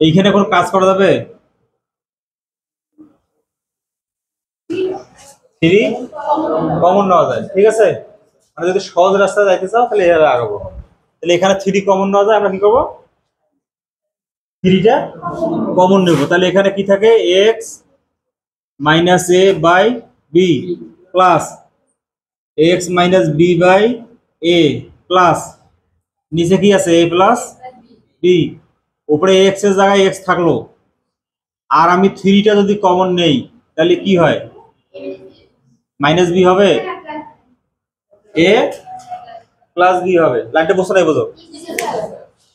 এইখানে কোন কাজ করা যাবে? 3 কমন নেওয়া যায়, ঠিক আছে। মানে যদি সহজ রাস্তায় যাইতে চাও তাহলে এভাবে আগাবো। তাহলে এখানে 3 কমন নেওয়া যায়, আমরা কি করবো? 3টা কমন নেব। তাহলে এখানে কি থাকে? x minus a by B plus x minus B by A plus নিচে কি আছে? a plus B. উপরে x এর জায়গায় x থাকলো, আর আমি 3টা যদি কমন নেই তাহলে কি হয়? মাইনাস বি হবে, a প্লাস বি হবে। লাইনটা বুঝছো নাই? বোঝো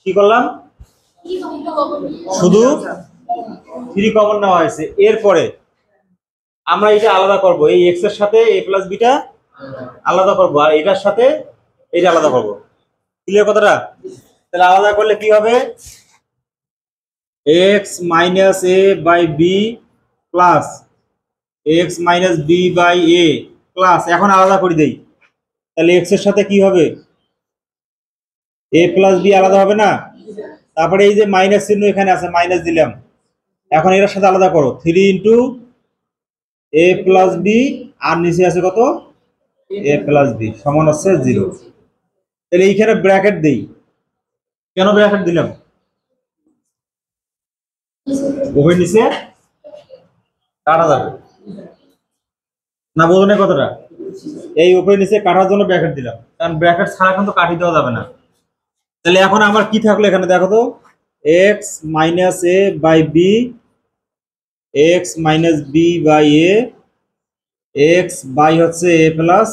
কি করলাম? শুধু 3 কমন নেওয়া হয়েছে। এরপরে আমরা এটা আলাদা করব, এই x এর সাথে a প্লাস বিটা আলাদা করব, আর এটার সাথে এটা আলাদা করব। ক্লিয়ার কথাটা? তাহলে আলাদা করলে কি হবে? x minus a by B plus x minus B by A plus, এখন আলাদা করে দেই। তাহলে x এর সাথে কি হবে? a প্লাস বি আলাদা হবে না? তারপরে এই যে মাইনাস চিহ্ন এখানে আছে, মাইনাস দিলাম। এখন এটার সাথে আলাদা করো, 3 ইন্টু a প্লাস বি, আর নিচে আছে কত? a প্লাস বি সমান হচ্ছে 0। তাহলে এইখানে ব্র্যাকেট দেই। কেন ব্র্যাকেট দিলাম? ওপরে নিচে কাটা যাবে না, বোঝো না কতটা? এই উপরে নিচে কাটার জন্য ব্র্যাকেট দিলাম, কারণ ব্র্যাকেট ছাড়া কিন্তু কাটি দেওয়া যাবে না। তাহলে এখন আমার কি থাকলো এখানে? দেখো তো, x minus A by B, x minus B by A, x by হচ্ছে এ প্লাস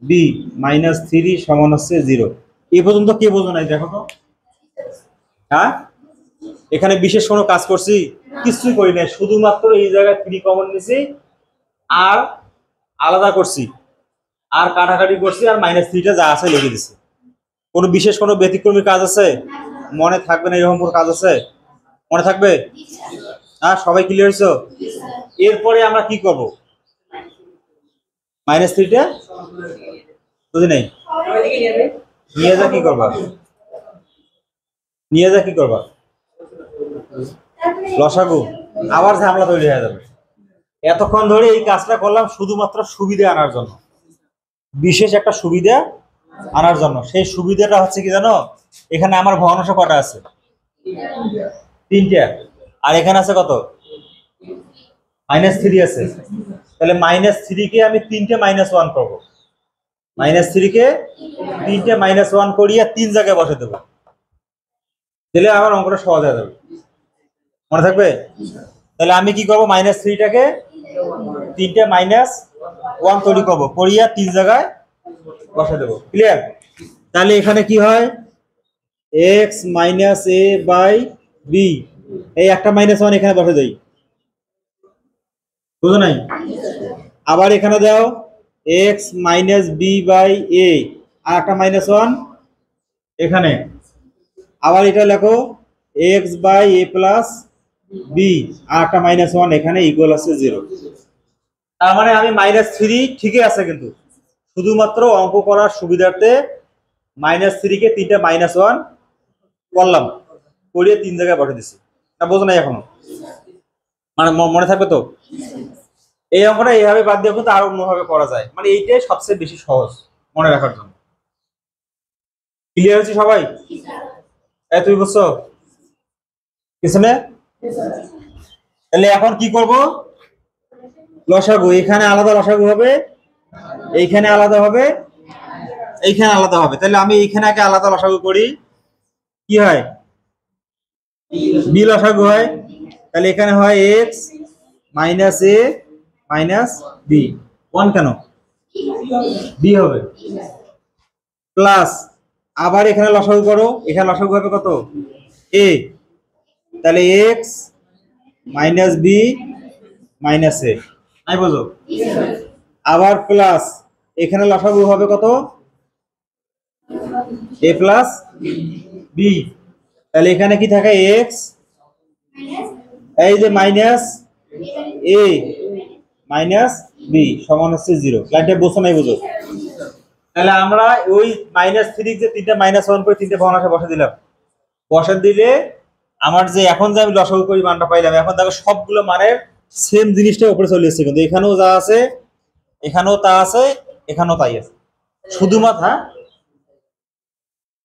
বি মাইনাস 3 সমান হচ্ছে 0। এই পর্যন্ত কে বোঝো নাই? দেখো তো। হ্যাঁ, এখানে বিশেষ কোনো কাজ করছি? কিছুই করি নাই, শুধুমাত্র এই জায়গায় 3 কমন নিয়েছি, আর আলাদা করছি, আর কাটাকাটি করছি, আর মাইনাস 3টা যা আছে লিখে দিচ্ছি। কোনো বিশেষ কোনো ব্যতিক্রমী কাজ আছে? মনে থাকবে না এরকম কোনো কাজ আছে? মনে থাকবে? হ্যাঁ, সবাই ক্লিয়ার হয়েছো? এরপরে আমরা কি করব? মাইনাস 3টা বুঝি নাই, নিয়ে যা কি করবা? নিয়ে যা কি করবা? লসাগু। আবার ঝামেলা তৈরি হয়ে যাবে। এতক্ষণ ধরে এই কাজটা করলাম শুধুমাত্র সুবিধা আনার জন্য, বিশেষ একটা সুবিধা আনার জন্য। সেই সুবিধাটা হচ্ছে কি জানো? এখানে আমার ভগ্নাংশ কটা আছে? 3টা। আর এখানে আছে কত? -3 আছে। তাহলে -3 কে আমি 3টে -1 করব। -3 কে 3টে -1 করিয়ে 3 জায়গায় বসে দেবো, তাহলে আমার অঙ্কটা সহজ হয়ে যাবে। মনে থাকবে? তাহলে আমি কি করব? -3টাকে 3টে -1 তৈরি করব, করিয়া 3 জায়গায় বসে দেবো। ক্লিয়ার? তাহলে এখানে কি হয়? x minus A by B, এই একটা -1 এখানে বসে দেই, বুঝো নাই? আবার এখানে দাও x minus B by A, আর একটা -1 এখানে। আবার এটা লেখো x by A plus B, আর একটা -1 এখানে, ইকুয়াল আছে 0। তার মানে আমি -3 ঠিকই আছে, কিন্তু শুধুমাত্র অঙ্ক করার সুবিধার্থে -3 কে 3টে -1 করলাম, করিয়ে 3 জায়গায় বসে দিচ্ছি। না, বোঝো নাই এখনো? মানে মনে থাকবে তো? এই অঙ্কটা এইভাবে বাদ দিয়ে কিন্তু আরো অন্যভাবে করা যায়, মানে এইটাই সবচেয়ে বেশি সহজ মনে রাখার জন্য। ক্লিয়ার হচ্ছে সবাই? তুমি বুঝছো পিছনে? তাহলে এখন কি করব? লসাগু। এখানে আলাদা লসাগু হবে, এইখানে আলাদা হবে, এইখানে আলাদা হবে। তাহলে আমি এইখানে আগে আলাদা লসাগু করি, কি হয়? বি লসাগু হয়। তাহলে এখানে হয় x minus A minus B, 1 কেন? বি হবে, প্লাস আবার এখানে লসাগু করো, এখানে লসাগু হবে কত? এ। তাহলে এক্স মাইনাস বি মাইনাস এ, নাই বোঝো? আবার প্লাস এখানে লসাগু হবে কত? এ প্লাস বি। তাহলে এখানে কি থাকে? এক্স, এই যে মাইনাস এ মাইনাস বি সমান হচ্ছে 0। লাইনটা বোঝো নাই? বোঝো? তাহলে আমরা ওই -3 যে 3টে -1 করে 3টে ভগ্নাংশে বসে দিলাম, বসে দিলে আমার যে এখন যে আমি লসাগু করি মানটা পাইলাম, এখন দেখো সবগুলো মানের সেম জিনিসটা উপরে চলে এসেছে, কিন্তু এখানেও যা আছে এখানেও তা আছে, এখানেও তাই আছে। শুধুমাত্র হ্যাঁ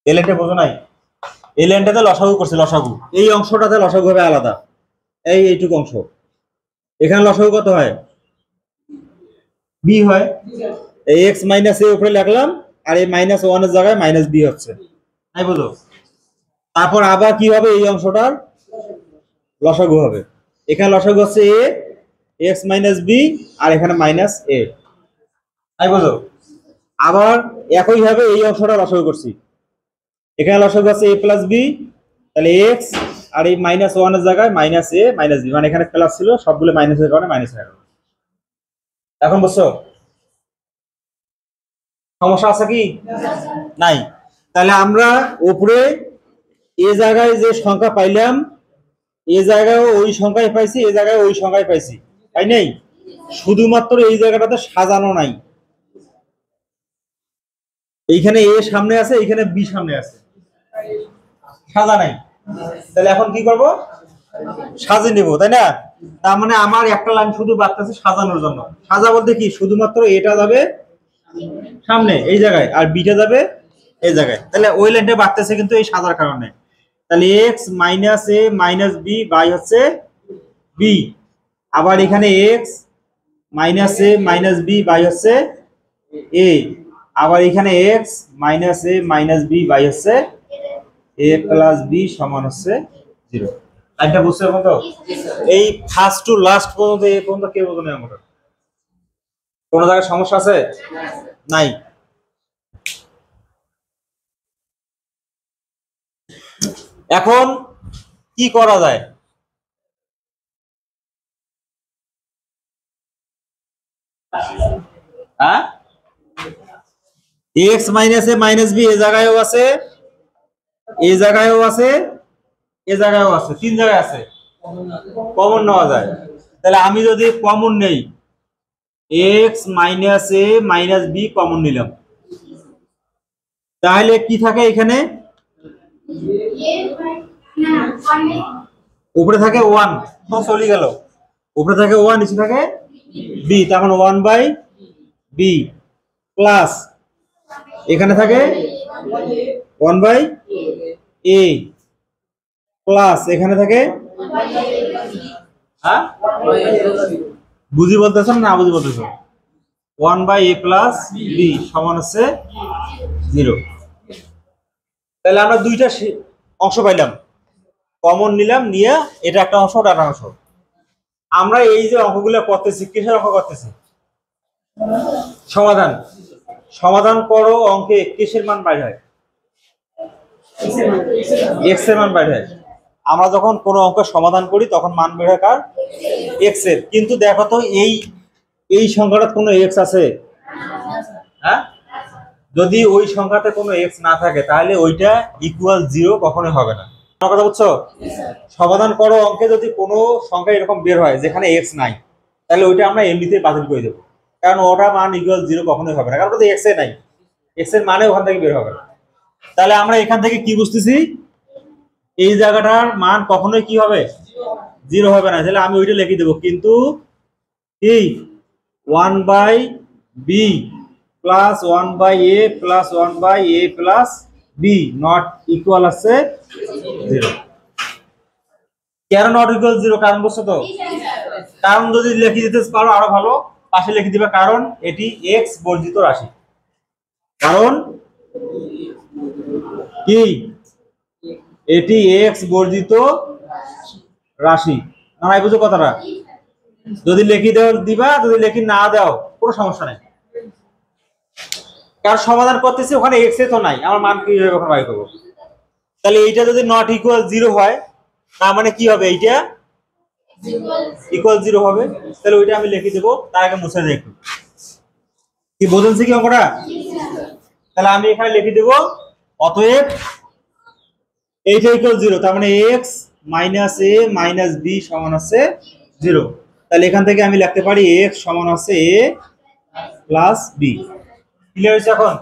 এলেনটা বোঝো নাই, এই লাইনটাতে লসাগু করছে, লসাগু এই অংশটাতে লসাগু হবে আলাদা, এইটুকু অংশ। এখানে লসাগু কত হয়? বি হয়। এই এক্স মাইনাস এ উপরে লিখলাম, আর এই মাইনাস ওয়ান এর জায়গায় মাইনাস বি হচ্ছে, তাই বলো। তারপর আবার কি হবে? এই অংশটার লসাগু হবে। এখানে লসাগু হচ্ছে এ এক্স মাইনাস বি, আর এখানে মাইনাস এ, তাই বলো। আবার একইভাবে এই অংশটা লসাগু করছি, এখানে লসাগু আছে এ প্লাস বি, তাহলে এক্স আর এই মাইনাস ওয়ান এর জায়গায় মাইনাস এ মাইনাস বি, মানে এখানে প্লাস ছিল সবগুলো মাইনাসের কারণে মাইনাস হয়ে গেল। এখন বুঝছো? সমস্যা আছে কি? নাই। তাহলে আমরা উপরে এ জায়গায় যে সংখ্যা পাইলাম, এ জায়গায় ওই সংখ্যায় পাইছি, এ জায়গায় ওই সংখ্যায় পাইছি, তাই নাই? শুধুমাত্র এই জায়গাটাতে সাজানো নাই, এইখানে এ সামনে আছে, এইখানে বি সামনে আছে, সাজা নাই। তাহলে এখন কি করব? সাজিয়ে নেব, তাই না? তার মানে আমার একটা লাইন শুধু বাড়তেছে সাজানোর জন্য। সাজা বলতে কি? শুধুমাত্র এটা যাবে সামনে এই জায়গায়, আর বিটা যাবে এই জায়গায়, তাহলে ওই লাইনটা বাড়তেছে কিন্তু এই সাজার কারণে। তাহলে x minus A minus B by হচ্ছে বি, আবার এখানে x minus A minus B by হচ্ছে এ, আবার এখানে x minus A minus B by হচ্ছে এ প্লাস বি সমান হচ্ছে 0। লাইনটা বুঝতে পারছো তো? এই ফার্স্ট টু লাস্ট পর্যন্ত এই পর্যন্ত কে বোঝো না? আমরা কোনো জায়গায় সমস্যা আছে? নাই। এখন কি করা যায়? হ্যাঁ, x minus A minus B A জায়গায়ও আছে, এ জায়গায়ও আছে, এ জায়গায়ও আছে, তিন জায়গায় আছে, কমন নেওয়া যায়। তাহলে আমি যদি কমন নেই, x minus A minus B common নিলাম, তাহলে কি থাকে এখানে? উপরে থাকে ওয়ান, তো চলে গেল, উপরে থাকে ওয়ান, নিচে থাকে বি, তখন ওয়ান বাই বি প্লাস এখানে থাকে ওয়ান বাই এ প্লাস এখানে থাকে, হ্যাঁ বুঝি বলতেছো না বুঝি বলতেছো? One by A plus B সমান হচ্ছে 0। তাহলে আমরা দুইটা অংশ পাইলাম, কমন নিলাম, নিয়ে এটা একটা অংশ, ওটা একটা অংশ। আমরা এই যে অঙ্কগুলো করতেছি, কিসের অঙ্ক করতেছি? সমাধান। সমাধান করো, অঙ্কে কিসের মান বাইর হয়? এক্স এর মান বাইর হয়। আমরা যখন কোনো অঙ্ক সমাধান করি তখন মান বের হয় কার? এক্স এর। কিন্তু দেখো তো এই সংখ্যাটা কোনো এক্স আছে? হ্যাঁ, যদি ওই সংখ্যাতে কোনো এক্স না থাকে তাহলে ওইটা ইকুয়াল 0 কখনোই হবে না। আমার কথা বুঝছো? সমাধান করো অঙ্কে যদি কোনো সংখ্যা এরকম বের হয় যেখানে এক্স নাই, তাহলে ওইটা আমরা এমনিতেই বাতিল করে দেবো, কারণ ওটা মান ইকুয়াল 0 কখনোই হবে না, কারণ ওটা এক্স এ নাই, এক্স এর মানে ওখান থেকে বের হবে না। তাহলে আমরা এখান থেকে কি বুঝতেছি? এই জায়গাটার মান কখনোই কি হবে? 0 হবে না। তাহলে আমি ওইটা লিখে দেবো, কিন্তু কি 1 by B plus 1 by A plus 1 by A plus B not equal আছে 0। কেন নট ইকুয়াল 0? কারণ বুঝছো তো? কারণ যদি লিখে দিতে পারো আরো ভালো, পাশে লিখে দিবে, কারণ এটি এক্স বর্জিত রাশি। কারণ কি? এটি এক্স বর্জিত রাশি। না বুঝো কথাটা? যদি লিখি দাও দিবা, যদি লিখি না দাও কোনো সমস্যা নাই, কারণ সমাধান করতেছি ওখানে এক্স এ তো নাই, আমার মান কি হবে ওখানে বাই করবো। তাহলে এইটা যদি নট ইকুয়াল 0 হয়, তার মানে কি হবে? এইটা ইকুয়াল 0 হবে। তাহলে ওইটা আমি লিখে দেবো, তার আগে মুছে দেয় একটু। কি বোঝেনছে কি অঙ্কটা? তাহলে আমি এখানে লিখে দেবো, অতএব এইটা ইকুয়াল 0, তার মানে x minus A minus B সমান আছে 0। তাহলে এখান থেকে আমি লিখতে পারি এক্স সমান আছে এ প্লাস বি। ক্লিয়ার হয়েছে এখন?